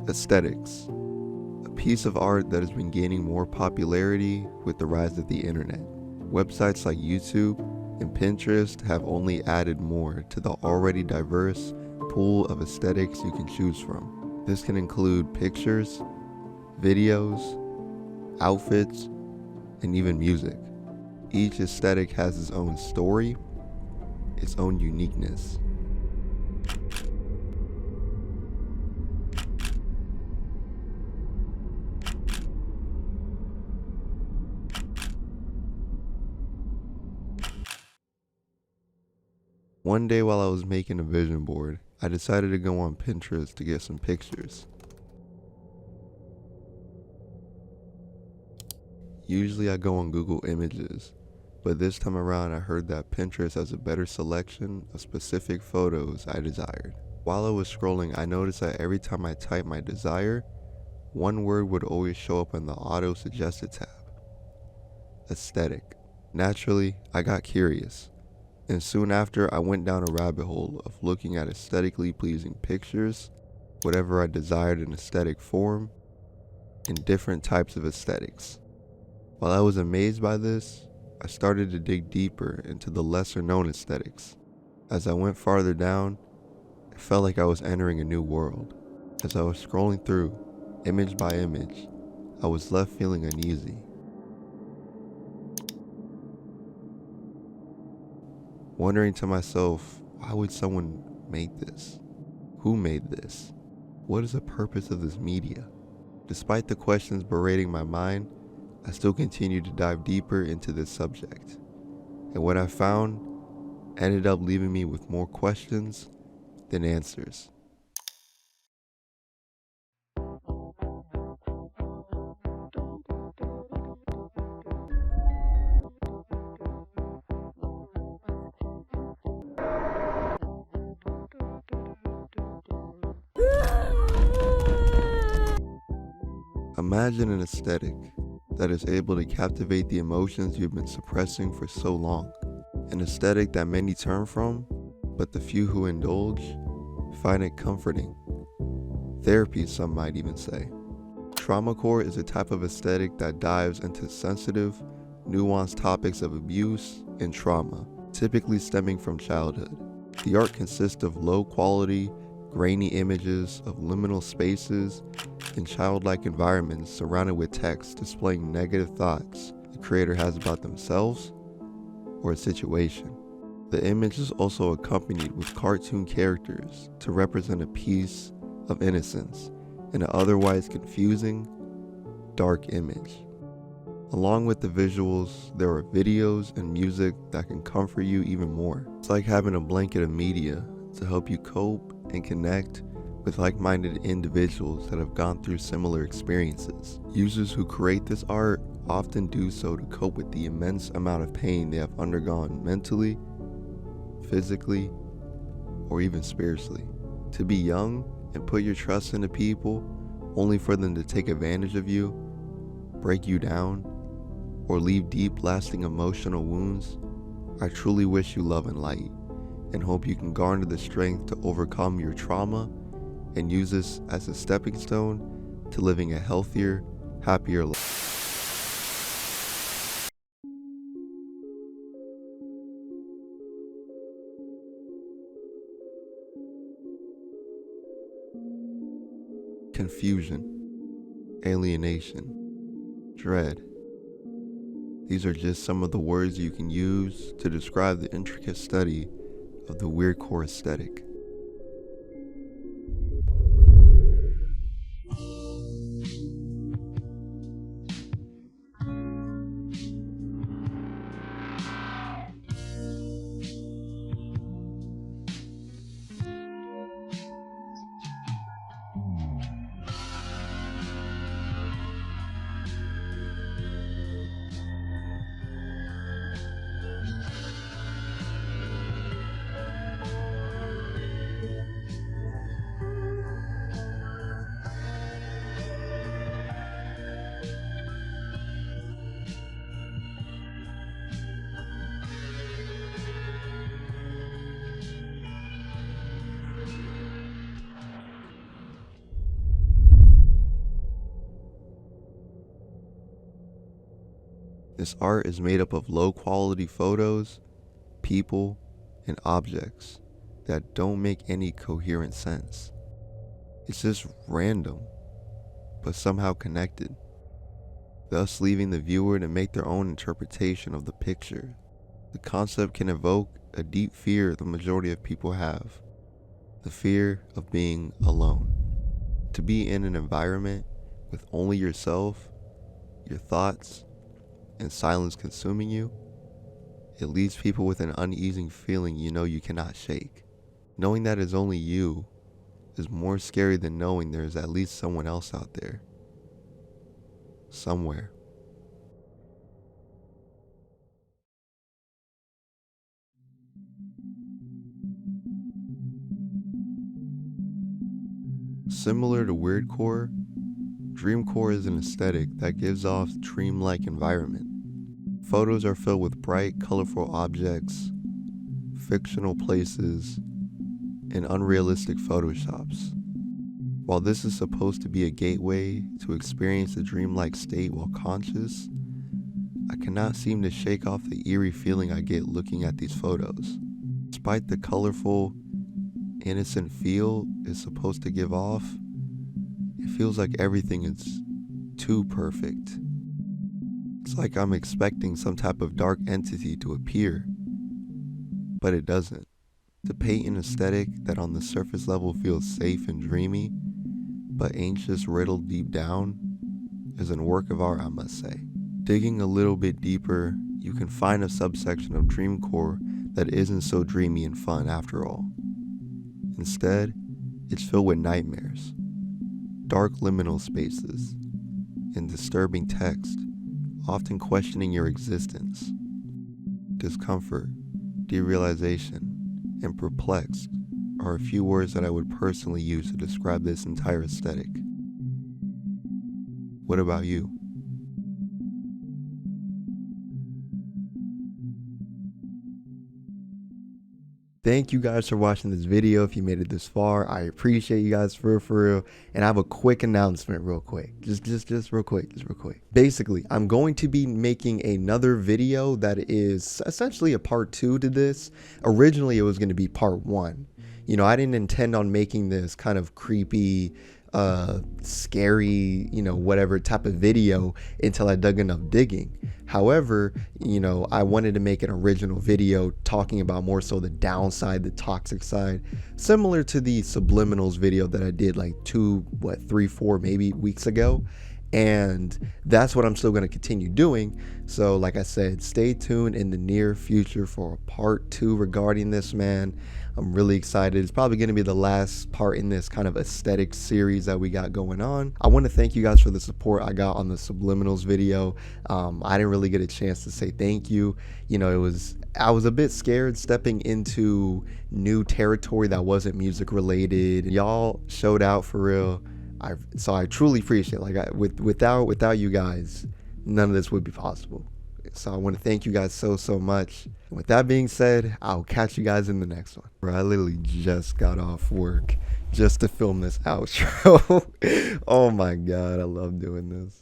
Aesthetics, a piece of art that has been gaining more popularity with the rise of the internet. Websites like YouTube and Pinterest have only added more to the already diverse pool of aesthetics you can choose from. This can include pictures, videos, outfits, and even music. Each aesthetic has its own story, its own uniqueness. One day while I was making a vision board, I decided to go on Pinterest to get some pictures. Usually I go on Google Images, but this time around I heard that Pinterest has a better selection of specific photos I desired. While I was scrolling, I noticed that every time I typed my desire, one word would always show up in the auto suggested tab: aesthetic. Naturally, I got curious, and soon after I went down a rabbit hole of looking at aesthetically pleasing pictures, whatever I desired in aesthetic form, and different types of aesthetics. While I was amazed by this, I started to dig deeper into the lesser known aesthetics. As I went farther down, it felt like I was entering a new world. As I was scrolling through, image by image, I was left feeling uneasy. Wondering to myself, why would someone make this? Who made this? What is the purpose of this media? Despite the questions berating my mind, I still continued to dive deeper into this subject. And what I found ended up leaving me with more questions than answers. Imagine an aesthetic that is able to captivate the emotions you've been suppressing for so long. An aesthetic that many turn from, but the few who indulge find it comforting. Therapy, some might even say. Traumacore is a type of aesthetic that dives into sensitive, nuanced topics of abuse and trauma, typically stemming from childhood. The art consists of low-quality, grainy images of liminal spaces and childlike environments surrounded with text displaying negative thoughts the creator has about themselves or a situation. The image is also accompanied with cartoon characters to represent a piece of innocence in an otherwise confusing, dark image. Along with the visuals, there are videos and music that can comfort you even more. It's like having a blanket of media to help you cope and connect with like-minded individuals that have gone through similar experiences. Users who create this art often do so to cope with the immense amount of pain they have undergone mentally, physically, or even spiritually. To be young and put your trust into people only for them to take advantage of you, break you down, or leave deep lasting emotional wounds, I truly wish you love and light, and hope you can garner the strength to overcome your trauma and use this as a stepping stone to living a healthier, happier life. Confusion, alienation, dread. These are just some of the words you can use to describe the intricate study of the Weirdcore Aesthetic. This art is made up of low quality photos, people, and objects that don't make any coherent sense. It's just random, but somehow connected, thus leaving the viewer to make their own interpretation of the picture. The concept can evoke a deep fear the majority of people have, the fear of being alone. To be in an environment with only yourself, your thoughts, and silence consuming you, it leaves people with an uneasy feeling you cannot shake. Knowing that it's only you is more scary than knowing there is at least someone else out there. Somewhere. Similar to Weirdcore, Dreamcore is an aesthetic that gives off dreamlike environment. Photos are filled with bright, colorful objects, fictional places, and unrealistic photoshops. While this is supposed to be a gateway to experience the dreamlike state while conscious, I cannot seem to shake off the eerie feeling I get looking at these photos. Despite the colorful, innocent feel it's supposed to give off, it feels like everything is too perfect. It's like I'm expecting some type of dark entity to appear, but it doesn't. To paint an aesthetic that on the surface level feels safe and dreamy, but anxious riddled deep down, is a work of art, I must say. Digging a little bit deeper, you can find a subsection of Dreamcore that isn't so dreamy and fun after all. Instead, it's filled with nightmares, dark liminal spaces, and disturbing text, often questioning your existence. Discomfort, derealization, and perplexed are a few words that I would personally use to describe this entire aesthetic. What about you? Thank you guys for watching this video. If you made it this far, I appreciate you guys for real. And I have a quick announcement real quick. Just real quick. Basically, I'm going to be making another video that is essentially a part 2 to this. Originally, it was going to be part 1. I didn't intend on making this kind of creepy, scary, whatever type of video until I dug enough digging. However, I wanted to make an original video talking about more so the downside, the toxic side, similar to the subliminals video that I did like 3, 4 maybe weeks ago. And that's what I'm still going to continue doing. So like I said, stay tuned in the near future for a part 2 regarding this, man. I'm really excited. It's probably going to be the last part in this kind of aesthetic series that we got going on. I want to thank you guys for the support I got on the subliminals video. I didn't really get a chance to say thank you. I was a bit scared stepping into new territory that wasn't music related. Y'all showed out for real. So I truly appreciate it. Without you guys, none of this would be possible. So I want to thank you guys so much. And with that being said, I'll catch you guys in the next one. Bro, I literally just got off work just to film this outro. Oh my God, I love doing this.